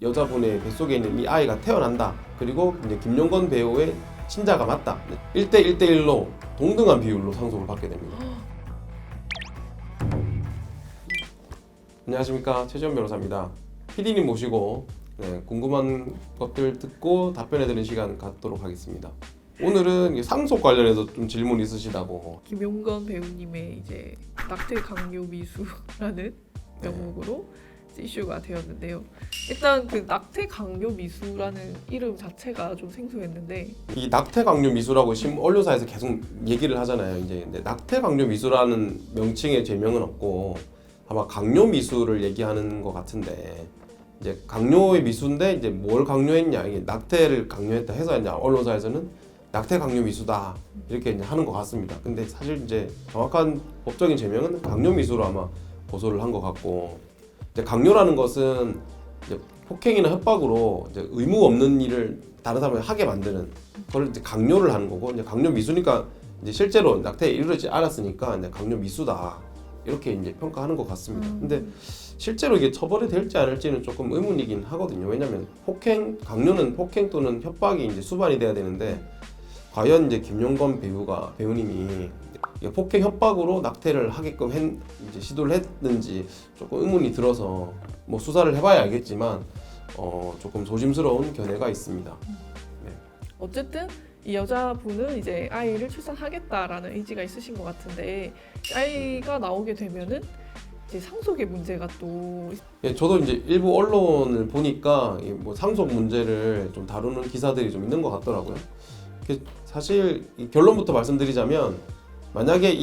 여자분의 뱃속에 있는 이 아이가 태어난다. 그리고 이제 김용건 배우의 친자가 맞다. 1대 1대1로 동등한 비율로 상속을 받게 됩니다. 안녕하십니까, 최지원 변호사입니다. PD님 모시고 궁금한 것들 듣고 답변해드리는 시간 갖도록 하겠습니다. 오늘은 상속 관련해서 좀 질문 있으시다고. 김용건 배우님의 이제 낙태 강요 미수라는 명목으로 이슈가 되었는데요. 일단 그 낙태 강요 미수라는 이름 자체가 좀 생소했는데, 이 낙태 강요 미수라고 언론사에서 계속 얘기를 하잖아요. 이제 근데 낙태 강요 미수라는 명칭의 제명은 없고 아마 강요 미수를 얘기하는 것 같은데, 이제 강요의 미수인데 이제 뭘 강요했냐, 이게 낙태를 강요했다 해서 이제 언론사에서는 낙태 강요 미수다 이렇게 이제 하는 것 같습니다. 근데 사실 이제 정확한 법적인 제명은 강요 미수로 아마 고소를 한 것 같고, 이제 강요라는 것은 이제 폭행이나 협박으로 이제 의무 없는 일을 다른 사람이 하게 만드는 그걸 이제 강요를 하는 거고, 이제 강요 미수니까 이제 실제로 낙태에 이르지 않았으니까 이제 강요 미수다 이렇게 이제 평가하는 것 같습니다. 근데 실제로 이게 처벌이 될지 안 할지는 조금 의문이긴 하거든요. 왜냐하면 강요는 폭행 또는 협박이 이제 수반이 돼야 되는데, 과연 이제 김용건 배우님이 폭행 협박으로 낙태를 하게끔 이제 시도를 했는지 조금 의문이 들어서 뭐 수사를 해봐야 알겠지만 조금 조심스러운 견해가 있습니다. 네. 어쨌든 이 여자분은 이제 아이를 출산하겠다라는 의지가 있으신 것 같은데, 아이가 나오게 되면은 이제 상속의 문제가 또 예, 저도 이제 일부 언론을 보니까 뭐 상속 문제를 좀 다루는 기사들이 좀 있는 것 같더라고요. 사실 결론부터 말씀드리자면, 만약에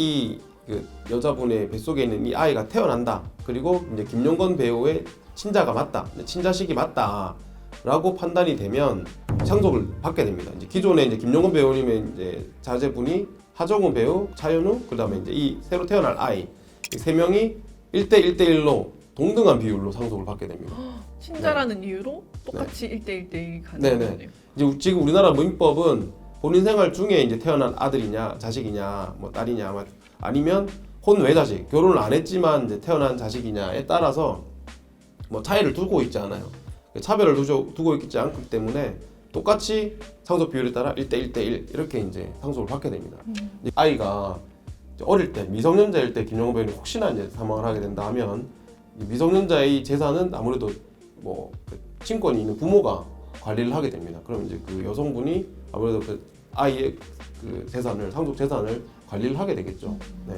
그 여자분의 뱃속에 있는 이 아이가 태어난다. 그리고 이제 김용건 배우의 친자가 맞다. 친자식이 맞다라고 판단이 되면 상속을 받게 됩니다. 이제 기존에 이제 김용건 배우님의 이제 자제분이 하정우 배우, 차현우, 그다음에 이제 이 새로 태어날 아이 이 세 명이 1대 1대1로 동등한 비율로 상속을 받게 됩니다. 친자라는 이유로 똑같이 1대 1대1 가는 네네. 거네요. 이제 지금 우리나라 민법은 본인 생활 중에 이제 태어난 아들이냐, 자식이냐, 뭐 딸이냐, 아니면 혼외 자식, 결혼을 안 했지만 이제 태어난 자식이냐에 따라서 뭐 차이를 두고 있지 않아요. 차별을 두고 있지 않기 때문에 똑같이 상속 비율에 따라 1대 1대1 이렇게 이제 상속을 받게 됩니다. 아이가 어릴 때 미성년자일 때 김용건 배우님 혹시나 이제 사망을 하게 된다 하면, 미성년자의 재산은 아무래도 뭐 친권이 있는 부모가 관리를 하게 됩니다. 그럼 이제 그 여성분이 아무래도 그 아이의 그 재산을, 상속 재산을 관리를 하게 되겠죠. 네.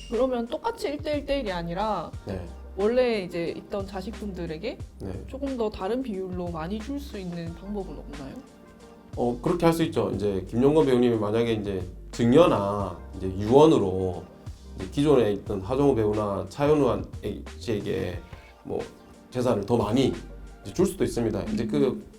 그러면 똑같이 1대 1대1이 아니라 네. 원래 이제 있던 자식분들에게 네. 조금 더 다른 비율로 많이 줄 수 있는 방법은 없나요? 그렇게 할 수 있죠. 이제 김용건 배우님이 만약에 이제 증여나 이제 유언으로 이제 기존에 있던 하정우 배우나 차현우 씨에게 뭐 재산을 더 많이 줄 수도 있습니다. 이제 그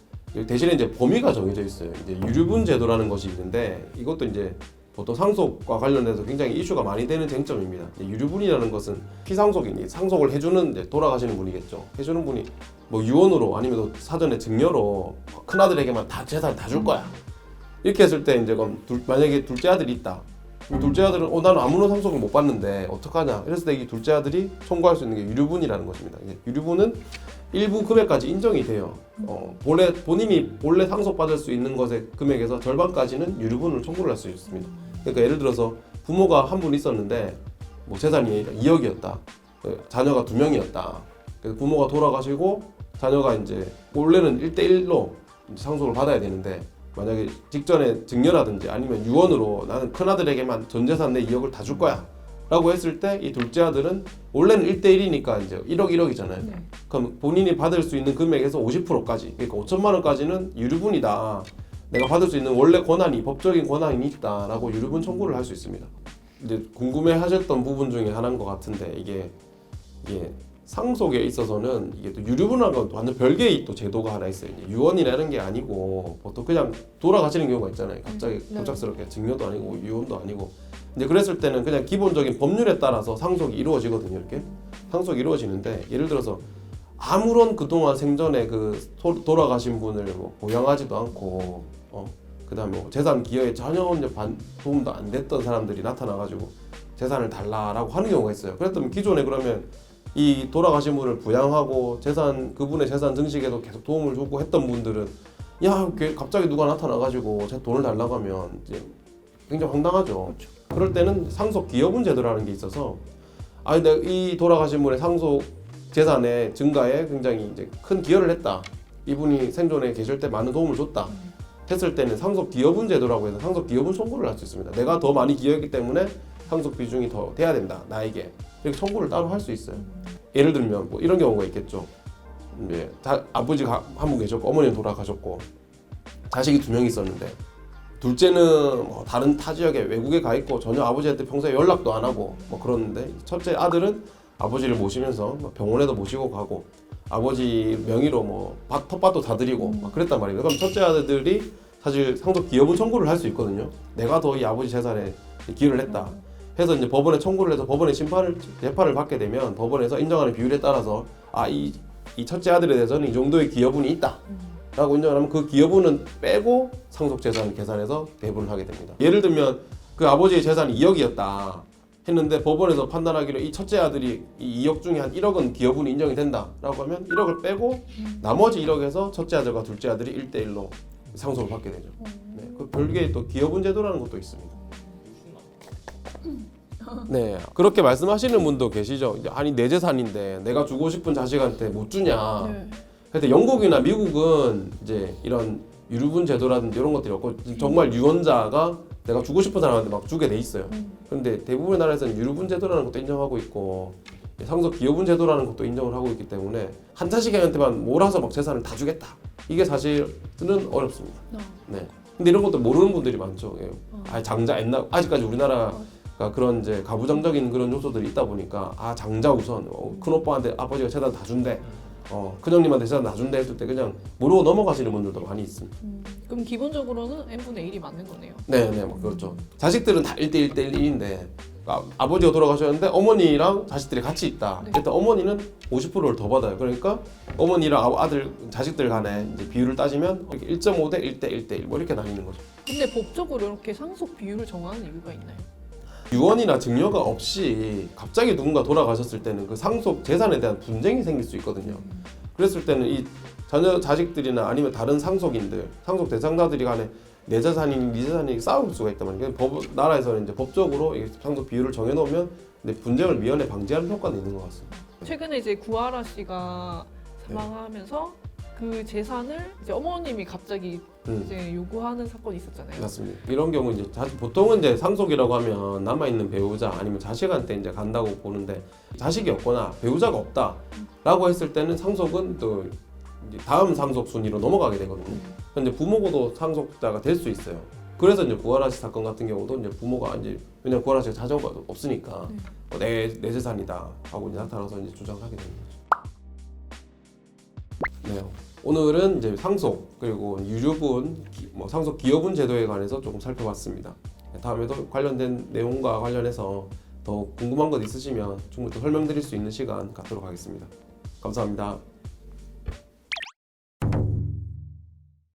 대신에 이제 범위가 정해져 있어요. 이제 유류분 제도라는 것이 있는데, 이것도 이제 보통 상속과 관련해서 굉장히 이슈가 많이 되는 쟁점입니다. 유류분이라는 것은 피상속이니 상속을 해주는 이제 돌아가시는 분이겠죠. 해주는 분이 뭐 유언으로 아니면 사전에 증여로 큰아들에게만 다 재산 다 줄 거야. 이렇게 했을 때 이제 그럼 만약에 둘째 아들이 있다. 그럼 둘째 아들은 나는 아무런 상속을 못 받는데 어떡하냐. 이랬을 때 이 둘째 아들이 청구할 수 있는 게 유류분이라는 것입니다. 유류분은 일부 금액까지 인정이 돼요. 본인이 본래 상속받을 수 있는 것의 금액에서 절반까지는 유류분을 청구를 할 수 있습니다. 그러니까 예를 들어서 부모가 한 분 있었는데 뭐 재산이 2억이었다. 자녀가 2명이었다. 그래서 부모가 돌아가시고 자녀가 이제 원래는 1대1로 상속을 받아야 되는데, 만약에 직전에 증여라든지 아니면 유언으로 나는 큰아들에게만 전 재산 내 2억을 다 줄 거야 라고 했을 때, 이 둘째 아들은 원래는 1대1이니까 이제 1억이잖아요. 네. 그럼 본인이 받을 수 있는 금액에서 50%까지, 그러니까 5천만 원까지는 유류분이다. 내가 받을 수 있는 원래 권한이, 법적인 권한이 있다 라고 유류분 청구를 할 수 있습니다. 이제 궁금해 하셨던 부분 중에 하나인 것 같은데, 이게 상속에 있어서는 이게 또 유류분이라는 건 완전 별개의 또 제도가 하나 있어요. 이제 유언이라는 게 아니고 보통 그냥 돌아가시는 경우가 있잖아요. 갑자기 갑작스럽게 증여도 아니고 유언도 아니고. 이제 그랬을 때는 그냥 기본적인 법률에 따라서 상속이 이루어지거든요. 이렇게 상속이 이루어지는데, 예를 들어서 아무런 그동안 생전에 그 돌아가신 분을 뭐 보양하지도 않고, 그다음에 뭐 재산 기여에 전혀 도움도 안 됐던 사람들이 나타나가지고 재산을 달라라고 하는 경우가 있어요. 그랬더니 기존에 그러면 이 돌아가신 분을 부양하고 그분의 재산 증식에도 계속 도움을 주고 했던 분들은 야 갑자기 누가 나타나가지고 제 돈을 달라고 하면 이제 굉장히 황당하죠. 그렇죠. 그럴 때는 상속 기여분 제도라는 게 있어서 이 돌아가신 분의 상속 재산의 증가에 굉장히 이제 큰 기여를 했다. 이분이 생존에 계실 때 많은 도움을 줬다. 했을 때는 상속 기여분 제도라고 해서 상속 기여분 청구를 할 수 있습니다. 내가 더 많이 기여했기 때문에 상속 비중이 더 돼야 된다. 나에게. 이렇게 청구를 따로 할 수 있어요. 예를 들면 뭐 이런 경우가 있겠죠. 이제 아버지가 한 분 계셨고 어머니는 돌아가셨고 자식이 2명 있었는데 둘째는 뭐 다른 타 지역에 외국에 가 있고 전혀 아버지한테 평소에 연락도 안 하고 뭐 그러는데 첫째 아들은 아버지를 모시면서 병원에도 모시고 가고 아버지 명의로 뭐 텃밭도 다 드리고 막 그랬단 말이에요. 그럼 첫째 아들들이 사실 상속 기여분 청구를 할 수 있거든요. 내가 더 이 아버지 재산에 기여를 했다. 해서 이제 법원에 청구를 해서 법원의 재판을 받게 되면 법원에서 인정하는 비율에 따라서 이 첫째 아들에 대해서는 이 정도의 기여분이 있다. 라고 인정을 하면 그 기여분은 빼고 상속 재산을 계산해서 배분을 하게 됩니다. 예를 들면 그 아버지의 재산이 2억이었다 했는데 법원에서 판단하기로 이 첫째 아들이 이 2억 중에 한 1억은 기여분이 인정이 된다라고 하면 1억을 빼고 나머지 1억에서 첫째 아들과 둘째 아들이 1대1로 상속을 받게 되죠. 네, 그 별개의 또 기여분 제도라는 것도 있습니다. 네, 그렇게 말씀하시는 분도 계시죠. 아니 내 재산인데 내가 주고 싶은 자식한테 못 주냐. 네. 근데 영국이나 미국은 이제 이런 유류분 제도라든지 이런 것들이 없고 정말 유언자가 내가 주고 싶은 사람한테 막 주게 돼 있어요. 그런데 대부분의 나라에서는 유류분 제도라는 것도 인정하고 있고 상속 기여분 제도라는 것도 인정을 하고 있기 때문에 한 자식한테만 몰아서 막 재산을 다 주겠다. 이게 사실은 어렵습니다. 네. 근데 이런 것도 모르는 분들이 많죠. 장자 아직까지 우리나라가 그런 이제 가부장적인 그런 요소들이 있다 보니까 장자 우선 큰 오빠한테 아버지가 재산 다 준대. 큰형님한테 재산 다 준대 했을 때 그냥 모르고 넘어가시는 분들도 많이 있습니다. 그럼 기본적으로는 n분의 1이 맞는 거네요. 네, 뭐 그렇죠. 자식들은 다 1대1 1인데 아버지가 돌아가셨는데 어머니랑 자식들이 같이 있다. 네. 일단 어머니는 50%를 더 받아요. 그러니까 어머니랑 자식들 간에 이제 비율을 따지면 1.5 대 1 대 1대1 뭐 이렇게 나뉘는 거죠. 근데 법적으로 이렇게 상속 비율을 정하는 이유가 있나요? 유언이나 증여가 없이 갑자기 누군가 돌아가셨을 때는 그 상속 재산에 대한 분쟁이 생길 수 있거든요. 그랬을 때는 이 자식들이나 아니면 다른 상속 대상자들이 간에 내 재산이니 네 재산이니 싸울 수가 있단 말이에요. 나라에서는 이제 법적으로 상속 비율을 정해놓으면 분쟁을 미연에 방지하는 효과는 있는 것 같습니다. 최근에 이제 구하라 씨가 사망하면서 그 재산을 이제 어머님이 갑자기 이제 요구하는 사건이 있었잖아요. 맞습니다. 이런 경우 이제 보통은 이제 상속이라고 하면 남아 있는 배우자 아니면 자식한테 이제 간다고 보는데 자식이 없거나 배우자가 없다라고 했을 때는 상속은 또 이제 다음 상속 순위로 넘어가게 되거든요. 근데 부모고도 상속자가 될 수 있어요. 그래서 이제 구하라 씨 사건 같은 경우도 이제 부모가 이제 왜냐면 구하라 씨가 자녀가 없으니까 내 재산이다 하고 이제 나타나서 이제 주장을 하게 되는 거죠. 네. 오늘은 이제 상속 그리고 유류분, 상속 기여분 제도에 관해서 조금 살펴봤습니다. 다음에도 관련된 내용과 관련해서 더 궁금한 것 있으시면 충분히 또 설명드릴 수 있는 시간 갖도록 하겠습니다. 감사합니다.